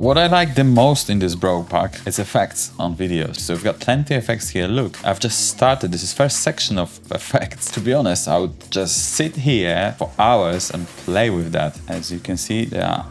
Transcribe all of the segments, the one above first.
What I like the most in this Bro pack is effects on videos. So we've got plenty of effects here. Look, I've just started. This is first section of effects. To be honest, I would just sit here for hours and play with that. As you can see, there are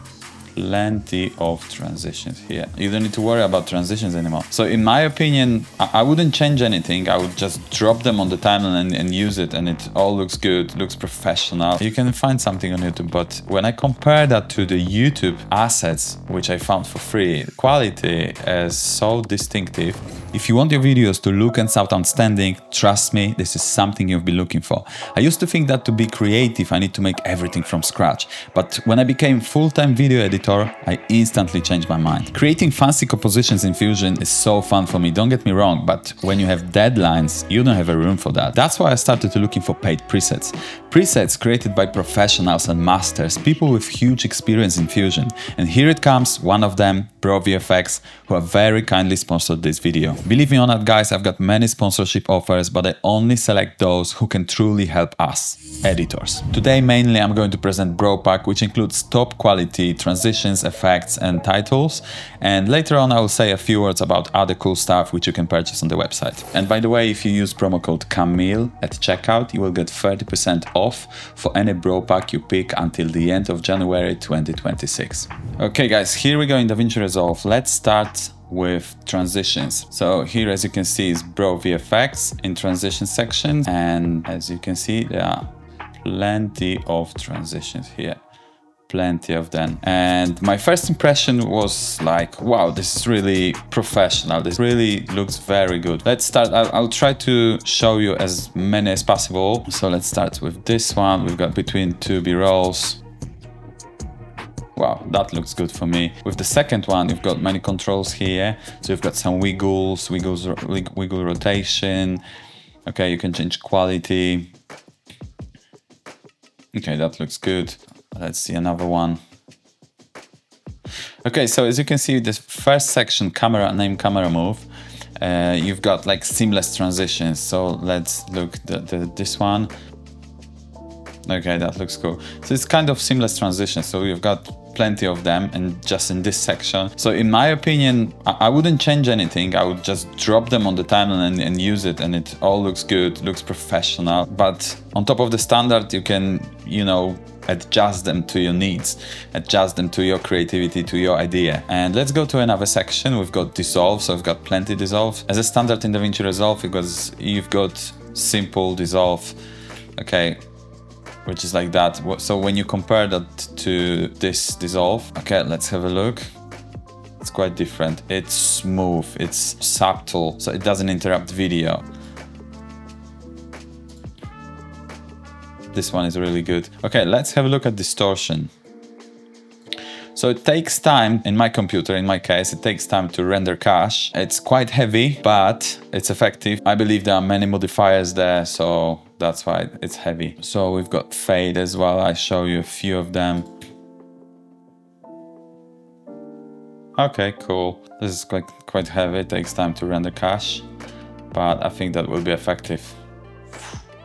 plenty of transitions here. You don't need to worry about transitions anymore. So in my opinion, I wouldn't change anything. I would just drop them on the timeline and use it, and it all looks good, looks professional. You can find something on YouTube, but when I compare that to the YouTube assets, which I found for free, the quality is so distinctive. If you want your videos to look and sound outstanding, trust me, this is something you'll be looking for. I used to think that to be creative, I need to make everything from scratch. But when I became full-time video editor, I instantly changed my mind. Creating fancy compositions in Fusion is so fun for me, don't get me wrong, but when you have deadlines, you don't have a room for that. That's why I started looking for paid presets. Presets created by professionals and masters, people with huge experience in Fusion. And here it comes, one of them, BroVFX, who have very kindly sponsored this video. Believe me on that, guys, I've got many sponsorship offers, but I only select those who can truly help us, editors. Today, mainly, I'm going to present Bro Pack, which includes top quality transitions, effects, and titles. And later on, I will say a few words about other cool stuff which you can purchase on the website. And by the way, if you use promo code Kamil at checkout, you will get 30% off for any Bro Pack you pick until the end of January 2026. Okay, guys, here we go in DaVinci Resolve. Let's start with transitions. So here, as you can see, is BroVFX in transition section, and as you can see, there are plenty of transitions here, plenty of them. And my first impression was like, wow, this is really professional, this really looks very good. Let's start. I'll try to show you as many as possible. So let's start with this one. We've got between two B-rolls. Wow, that looks good for me. With the second one, you've got many controls here. So you've got some wiggle rotation. Okay, you can change quality. Okay, that looks good. Let's see another one. Okay, so as you can see, this first section, camera name, camera move, you've got like seamless transitions. So let's look at this one. Okay, that looks cool. So it's kind of seamless transition. So you've got plenty of them, and just in this section. So in my opinion, I wouldn't change anything. I would just drop them on the timeline and use it, and it all looks good, looks professional. But on top of the standard, you can, you know, adjust them to your needs, adjust them to your creativity, to your idea. And let's go to another section. We've got dissolve, so we've got plenty dissolve. As a standard in DaVinci Resolve, because you've got simple dissolve, okay, which is like that. So when you compare that to this dissolve, okay, let's have a look. It's quite different. It's smooth, it's subtle, so it doesn't interrupt video. This one is really good. Okay, let's have a look at distortion. So it takes time, in my computer, in my case, it takes time to render cache. It's quite heavy, but it's effective. I believe there are many modifiers there, so that's why it's heavy. So we've got fade as well. I show you a few of them. Okay, cool. This is quite heavy. It takes time to render cache, but I think that will be effective.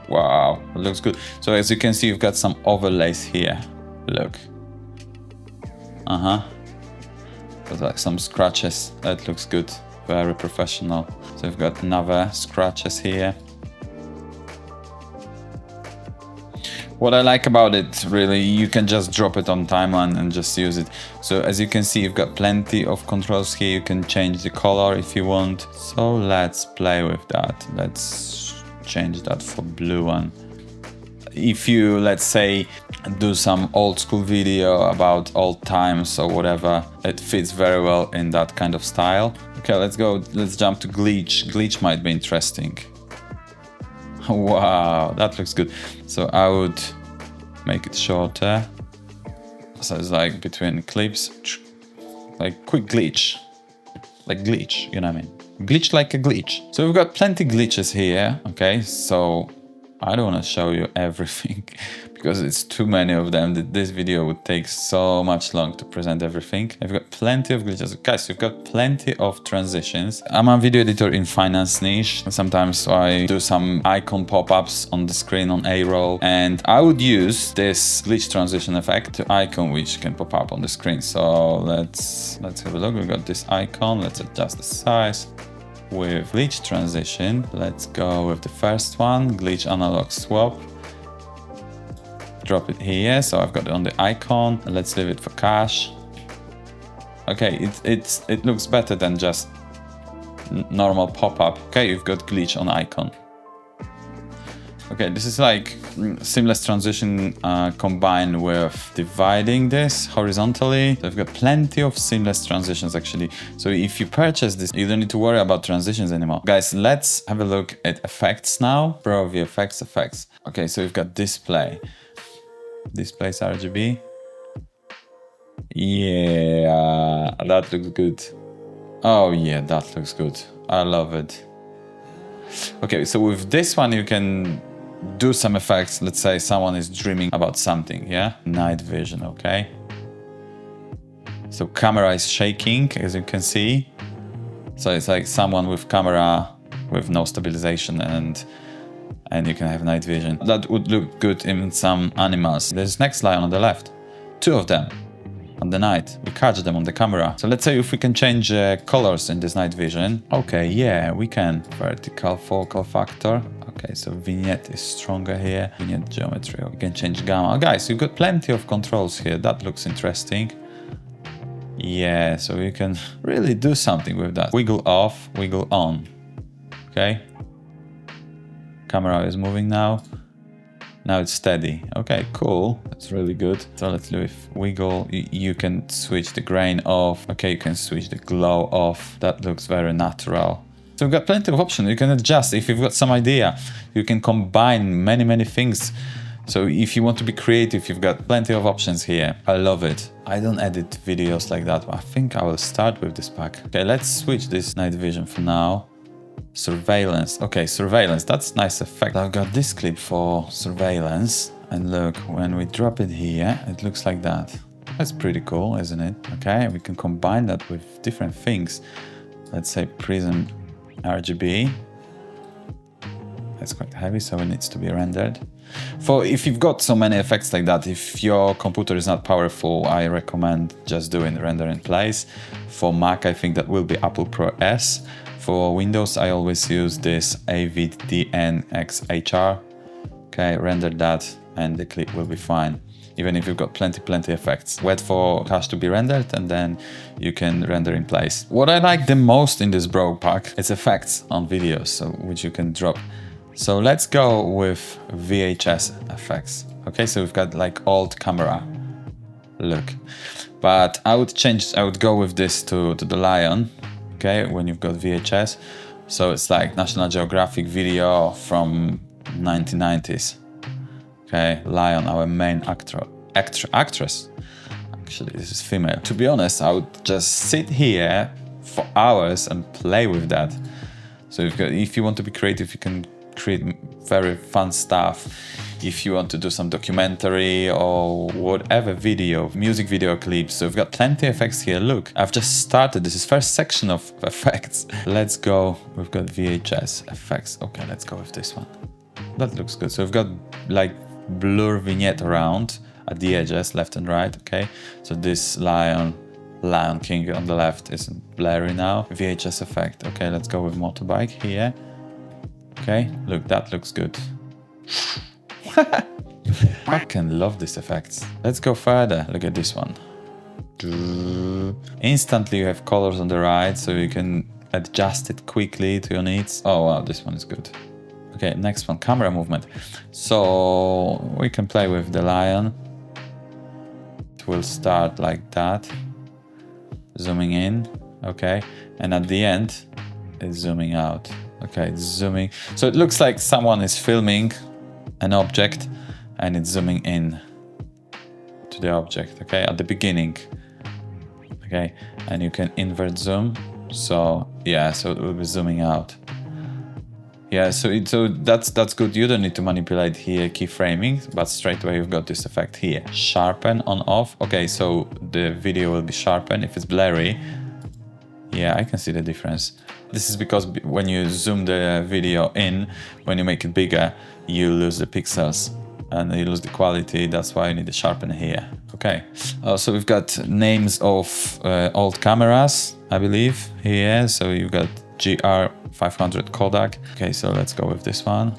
Wow, it looks good. So as you can see, you've got some overlays here. Look. There's like some scratches. That looks good. Very professional. So we've got another scratches here. What I like about it, really, you can just drop it on timeline and just use it. So as you can see, you've got plenty of controls here. You can change the color if you want. So let's play with that. Let's change that for blue one. If you, let's say, do some old school video about old times or whatever, it fits very well in that kind of style. Okay, let's jump to glitch. Glitch might be interesting. Wow, that looks good. So I would make it shorter. So it's like between clips, like quick glitch. Like glitch, you know what I mean? Glitch like a glitch. So we've got plenty glitches here, okay? So I don't want to show you everything because it's too many of them that this video would take so much long to present everything. I've got plenty of glitches. Guys, you've got plenty of transitions. I'm a video editor in finance niche. Sometimes I do some icon pop-ups on the screen on A-roll, and I would use this glitch transition effect to icon which can pop up on the screen. So let's have a look. We've got this icon. Let's adjust the size. With glitch transition, let's go with the first one, glitch analog swap. Drop it here, so I've got it on the icon. Let's leave it for cache. Okay, it looks better than just normal pop-up. Okay, you've got glitch on icon. Okay, this is like seamless transition combined with dividing this horizontally. So I've got plenty of seamless transitions actually. So if you purchase this, you don't need to worry about transitions anymore. Guys, let's have a look at effects now. BroVFX effects. Okay, so we've got display. Display's RGB. Yeah, that looks good. Oh yeah, that looks good. I love it. Okay, so with this one you can do some effects. Let's say someone is dreaming about something, yeah? Night vision, okay? So camera is shaking, as you can see. So it's like someone with camera with no stabilization and you can have night vision. That would look good in some animals. There's next lion on the left. Two of them on the night. We catch them on the camera. So let's say if we can change colors in this night vision. Okay, yeah, we can. Vertical focal factor. Okay, so vignette is stronger here. Vignette geometry. We can change gamma. Guys, you've got plenty of controls here. That looks interesting. Yeah, so you can really do something with that. Wiggle off, wiggle on. Okay. Camera is moving now. Now it's steady. Okay, cool. That's really good. So let's do with wiggle. You can switch the grain off. Okay, you can switch the glow off. That looks very natural. So we've got plenty of options. You can adjust if you've got some idea. You can combine many things. So if you want to be creative, you've got plenty of options here. I love it. I don't edit videos like that, but I think I will start with this pack. Okay, let's switch this night vision for now. Surveillance. Okay, surveillance. That's a nice effect. I've got this clip for surveillance. And look, when we drop it here, it looks like that. That's pretty cool, isn't it? Okay, we can combine that with different things. Let's say prism RGB. It's quite heavy, so it needs to be rendered. If you've got so many effects like that, if your computer is not powerful, I recommend just doing render in place. For Mac, I think that will be Apple Pro S. For Windows, I always use this AVDNXHR. Okay, render that and the clip will be fine. Even if you've got plenty effects. Wait for hash to be rendered and then you can render in place. What I like the most in this Bro pack is effects on videos, so which you can drop. So let's go with VHS effects. Okay, so we've got like old camera look. But I would go with this to the lion. Okay, when you've got VHS. So it's like National Geographic video from 1990s. Okay, Lion, our main actress. Actually, this is female. To be honest, I would just sit here for hours and play with that. So if you want to be creative, you can create very fun stuff. If you want to do some documentary or whatever video, music video clips. So we've got plenty of effects here. Look, I've just started. This is first section of effects. Let's go. We've got VHS effects. Okay, let's go with this one. That looks good. So we've got like blur vignette around at the edges, left and right. Okay, so this Lion King on the left isn't blurry now. VHS effect. Okay, let's go with motorbike here. Okay, look, that looks good. I can love these effects. Let's go further. Look at this one. Instantly you have colors on the right, so you can adjust it quickly to your needs. Oh wow, this one is good. Okay, next one, camera movement. So we can play with the lion. It will start like that. Zooming in, okay. And at the end, it's zooming out. Okay, it's zooming. So it looks like someone is filming an object and it's zooming in to the object, okay, at the beginning. Okay, and you can invert zoom. So yeah, so it will be zooming out. Yeah, so that's good. You don't need to manipulate here keyframing, but straight away you've got this effect here. Sharpen on off. Okay, so the video will be sharpened. If it's blurry, yeah, I can see the difference. This is because when you zoom the video in, when you make it bigger, you lose the pixels and you lose the quality. That's why you need to sharpen here. Okay, so we've got names of old cameras, I believe, here. So you've got GR500 Kodak. Okay, so let's go with this one.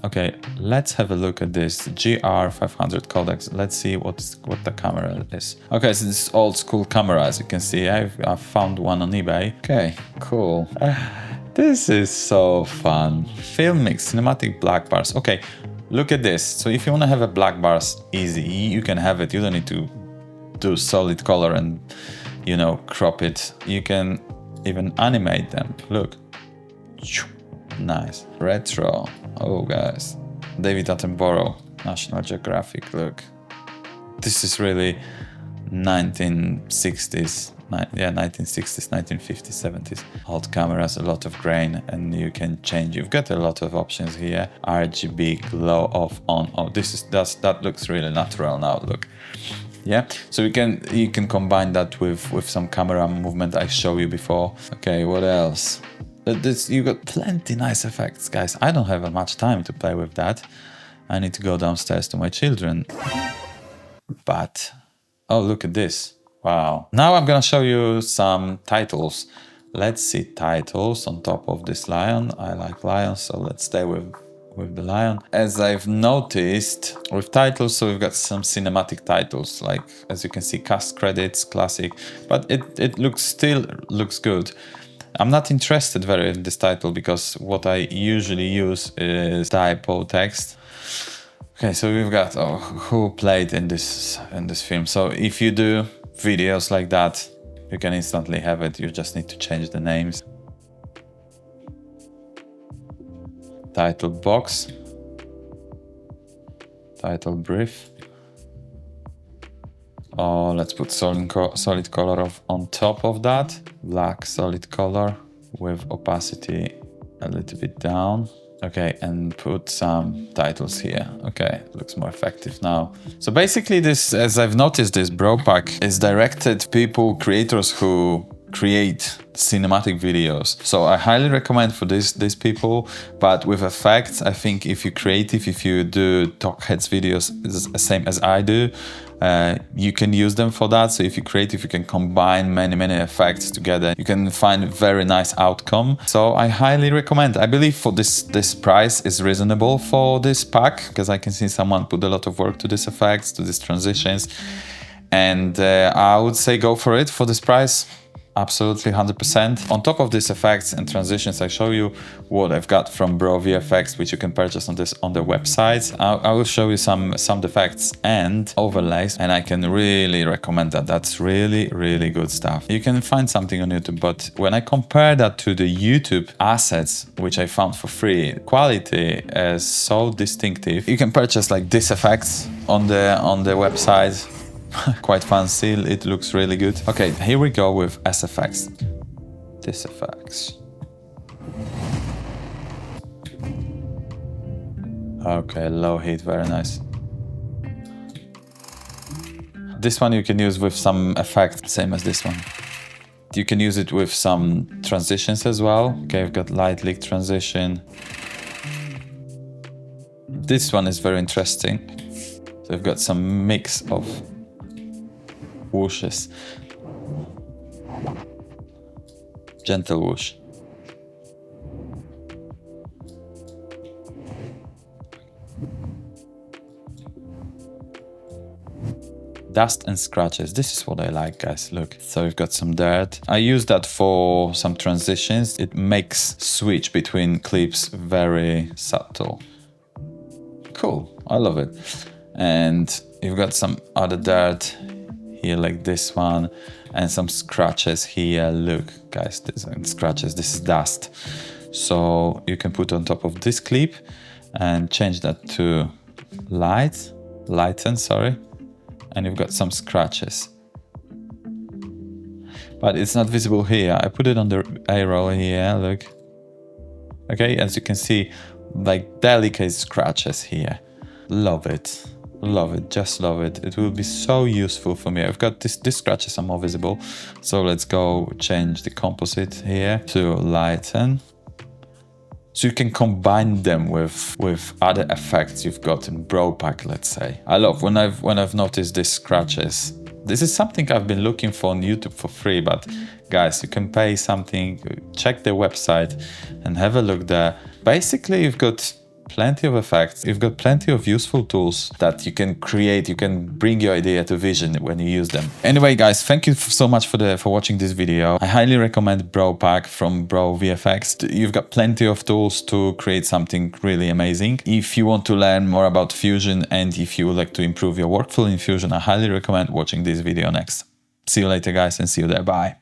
Okay, let's have a look at this GR500 Kodak. Let's see what the camera is. Okay, so this is old school camera, as you can see. I've found one on eBay. Okay, cool. This is so fun. Film mix, cinematic black bars. Okay, look at this. So if you want to have a black bars easy, you can have it. You don't need to do solid color and, you know, crop it. You can even animate them. Look. Nice. Retro. Oh, guys. David Attenborough, National Geographic. Look. This is really 1960s. Yeah, 1960s, 1950s, 70s. Old cameras, a lot of grain, and you can change. You've got a lot of options here. RGB, glow, off, on. Oh, that looks really natural now. Look. Yeah, so you can combine that with some camera movement I showed you before. Okay, what else? You got plenty nice effects, guys. I don't have much time to play with that. I need to go downstairs to my children. But oh, look at this. Wow. Now I'm gonna show you some titles. Let's see titles on top of this lion. I like lions, so let's stay with the lion. As I've noticed with titles, so we've got some cinematic titles, like as you can see, cast credits, classic, but it still looks good. I'm not interested very in this title because what I usually use is typo text. Okay, so we've got who played in this film. So if you do videos like that, you can instantly have it. You just need to change the names. Title box, title brief. Oh, let's put solid color on top of that. Black solid color with opacity a little bit down. Okay, and put some titles here. Okay, looks more effective now. So basically this, as I've noticed, this Bro Pack is directed to people, creators who create cinematic videos. So I highly recommend for these people, but with effects, I think if you're creative, if you do talk heads videos the same as I do, you can use them for that. So if you're creative, you can combine many effects together. You can find a very nice outcome. So I highly recommend. I believe for this price is reasonable for this pack, because I can see someone put a lot of work to these effects, to these transitions. And I would say go for it for this price. Absolutely 100%. On top of these effects and transitions, I show you what I've got from BroVFX, which you can purchase on their website. I will show you some effects and overlays, and I can really recommend that. That's really good stuff. You can find something on YouTube, but when I compare that to the YouTube assets, which I found for free, quality is so distinctive. You can purchase like these effects on the website. Quite fancy, it looks really good. Okay, here we go with SFX. This effects. Okay, low heat, very nice. This one you can use with some effect, same as this one. You can use it with some transitions as well. Okay, I've got light leak transition. This one is very interesting. So I've got some mix of whooshes. Gentle whoosh. Dust and scratches. This is what I like, guys. Look. So we've got some dirt. I use that for some transitions. It makes switch between clips very subtle. Cool. I love it. And you've got some other dirt here, like this one, and some scratches here. Look, guys, these are scratches. This is dust. So you can put on top of this clip and change that to lighten, sorry. And you've got some scratches. But it's not visible here. I put it on the arrow here, look. Okay, as you can see, like delicate scratches here. Love it. Love it, just love it. It will be so useful for me. I've got these scratches are more visible. So let's go change the composite here to lighten. So you can combine them with other effects you've got in BroPack, let's say. I love when I've noticed these scratches. This is something I've been looking for on YouTube for free, but guys, you can pay something, check their website and have a look there. Basically, you've got plenty of effects. You've got plenty of useful tools that you can create. You can bring your idea to vision when you use them. Anyway, guys, thank you so much for watching this video. I highly recommend BroPack from BroVFX. You've got plenty of tools to create something really amazing. If you want to learn more about Fusion and if you would like to improve your workflow in Fusion, I highly recommend watching this video next. See you later, guys, and see you there. Bye.